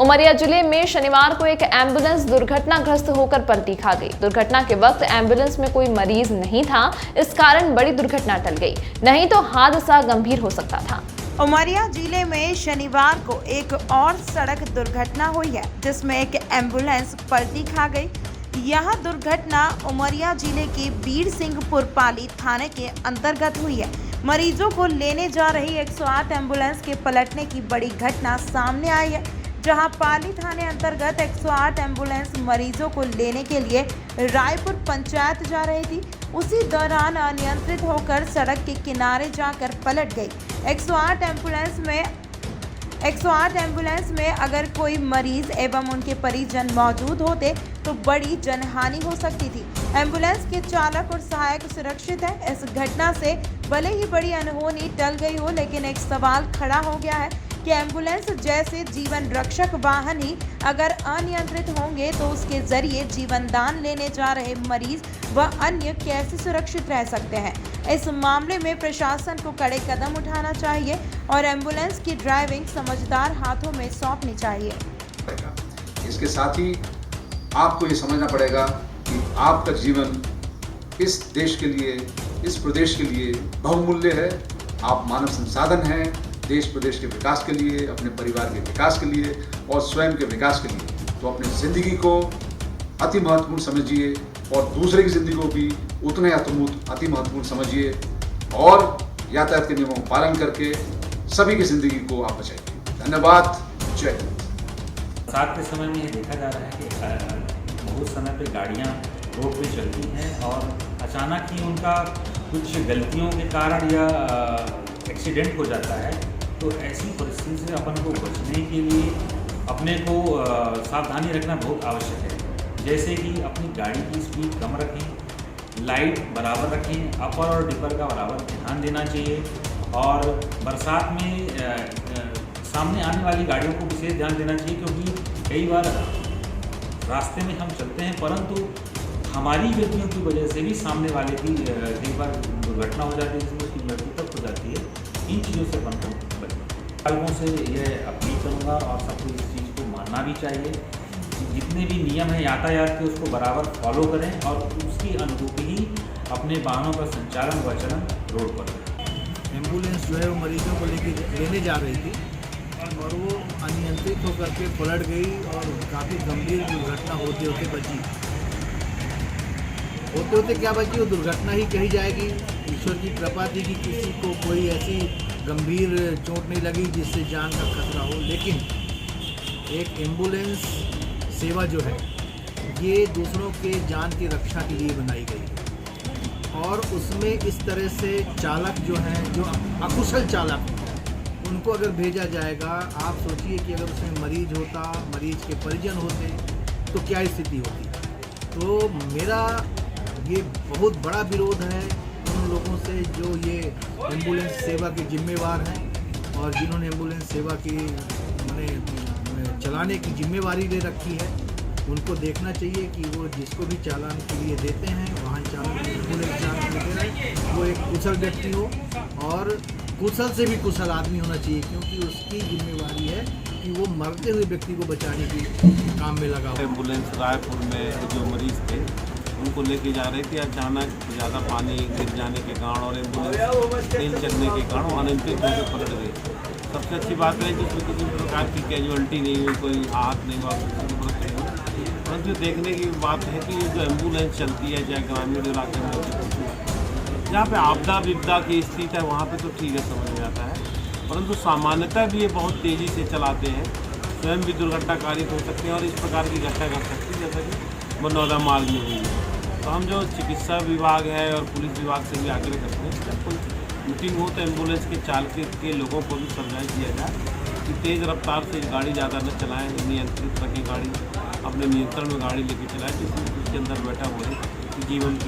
उमरिया जिले में शनिवार को एक एम्बुलेंस दुर्घटनाग्रस्त होकर पलटी खा गई। दुर्घटना के वक्त एम्बुलेंस में कोई मरीज नहीं था, इस कारण बड़ी दुर्घटना टल गई, नहीं तो हादसा गंभीर हो सकता था। उमरिया जिले में शनिवार को एक और सड़क दुर्घटना हुई है, जिसमें एक एम्बुलेंस पलटी खा गई। यह दुर्घटना उमरिया जिले के बीर सिंहपुर पाली थाने के अंतर्गत हुई है। मरीजों को लेने जा रही 108 एम्बुलेंस के पलटने की बड़ी घटना सामने आई है, जहां पाली थाने अंतर्गत 108 एम्बुलेंस मरीजों को लेने के लिए रायपुर पंचायत जा रही थी। उसी दौरान अनियंत्रित होकर सड़क के किनारे जाकर पलट गई। 108 एम्बुलेंस में अगर कोई मरीज एवं उनके परिजन मौजूद होते तो बड़ी जनहानि हो सकती थी। एम्बुलेंस के चालक और सहायक सुरक्षित हैं। इस घटना से भले ही बड़ी अनहोनी टल गई हो, लेकिन एक सवाल खड़ा हो गया है कि एम्बुलेंस जैसे जीवन रक्षक वाहन ही अगर अनियंत्रित होंगे तो उसके जरिए जीवन दान लेने जा रहे मरीज व अन्य कैसे सुरक्षित रह सकते हैं। इस मामले में प्रशासन को कड़े कदम उठाना चाहिए और एम्बुलेंस की ड्राइविंग समझदार हाथों में सौंपनी चाहिए। इसके साथ ही आपको ये समझना पड़ेगा कि आपका जीवन इस देश के लिए, इस प्रदेश के लिए बहुमूल्य है। आप मानव संसाधन हैं, देश प्रदेश के विकास के लिए, अपने परिवार के विकास के लिए और स्वयं के विकास के लिए। तो अपनी ज़िंदगी को अति महत्वपूर्ण समझिए और दूसरे की ज़िंदगी को भी उतने अति महत्वपूर्ण समझिए और यातायात के नियमों का पालन करके सभी की ज़िंदगी को आप बचाइए। धन्यवाद। जय हिंद। साथ के समय में ये देखा जा रहा है कि बहुत समय पे गाड़ियाँ रोड पे चलती हैं और अचानक ही उनका कुछ गलतियों के कारण या एक्सीडेंट हो जाता है। तो ऐसी परिस्थिति से अपन को बचने के लिए अपने को सावधानी रखना बहुत आवश्यक है। जैसे कि अपनी गाड़ी की स्पीड कम रखें, लाइट बराबर रखें, अपर और डिपर का बराबर ध्यान देना चाहिए और बरसात में सामने आने वाली गाड़ियों को विशेष ध्यान देना चाहिए, क्योंकि कई बार रास्ते में हम चलते हैं परंतु हमारी गलतियों की वजह से भी सामने वाले की कई बार दुर्घटना हो जाती है, जिसमें उसकी मृत्यु तक हो जाती है। इन चीज़ों से अपन को बचना। चालकों से यह अपील करूँगा और सबको इस चीज़ को मानना भी चाहिए कि जितने भी नियम हैं यातायात के उसको बराबर फॉलो करें और उसकी अनुरूप ही अपने वाहनों का संचालन व चलन रोड पर करें। एम्बुलेंस जो है वो मरीजों को लेने जा रही थी और वो अनियंत्रित होकर के पलट गई और काफ़ी गंभीर दुर्घटना होते होते बची। होते होते क्या बची, वो दुर्घटना ही कही जाएगी। ईश्वर की कृपा थी कि किसी को कोई ऐसी गंभीर चोट नहीं लगी जिससे जान का खतरा हो। लेकिन एक एम्बुलेंस सेवा जो है ये दूसरों के जान की रक्षा के लिए बनाई गई है और उसमें इस तरह से चालक जो हैं, जो अकुशल चालक, उनको अगर भेजा जाएगा, आप सोचिए कि अगर उसमें मरीज होता, मरीज के परिजन होते तो क्या स्थिति होती। तो मेरा ये बहुत बड़ा विरोध है उन लोगों से जो ये एम्बुलेंस सेवा के जिम्मेवार हैं और जिन्होंने एम्बुलेंस सेवा की चलाने की जिम्मेवारी ले रखी है। उनको देखना चाहिए कि वो जिसको भी चालान के लिए देते हैं, वाहन चालक, एम्बुलेंस चालक दे रहे हैं, वो एक कुशल व्यक्ति हो और कुशल से भी कुशल आदमी होना चाहिए, क्योंकि उसकी जिम्मेवारी है कि वो मरते हुए व्यक्ति को बचाने की काम में लगा हो। एम्बुलेंस रायपुर में जो मरीज थे उनको लेके जा रहे थे, अचानक ज़्यादा पानी गिर जाने के कारण और एम्बुलेंस तेल चलने के कारण अनियंत्रित होकर पलट गई। सबसे अच्छी बात है कि उसमें किसी प्रकार की कैजुअल्टी नहीं हुई, कोई आहत नहीं हुआ, परंतु देखने की बात है कि जो एम्बुलेंस चलती है चाहे ग्रामीण इलाके में, जहाँ पे आपदा विपदा की स्थिति है वहाँ पे तो ठीक है, समझ में आता है, परंतु सामान्यतः भी ये बहुत तेज़ी से चलाते हैं, स्वयं भी दुर्घटनाकारी हो सकते हैं और इस प्रकार की घटना कर सकती है जैसा कि बनौदा मार्ग में हुई है। तो हम जो चिकित्सा विभाग है और पुलिस विभाग से भी आग्रह करते हैं, जब कोई मीटिंग हो तो एम्बुलेंस के चालक के लोगों को भी समझाया दिया जाए कि तेज़ रफ्तार से गाड़ी ज़्यादा न चलाएँ, नियंत्रित रखें गाड़ी, अपने नियंत्रण में गाड़ी लेके चलाएँ, जिसके अंदर बैठा हुआ है जीवन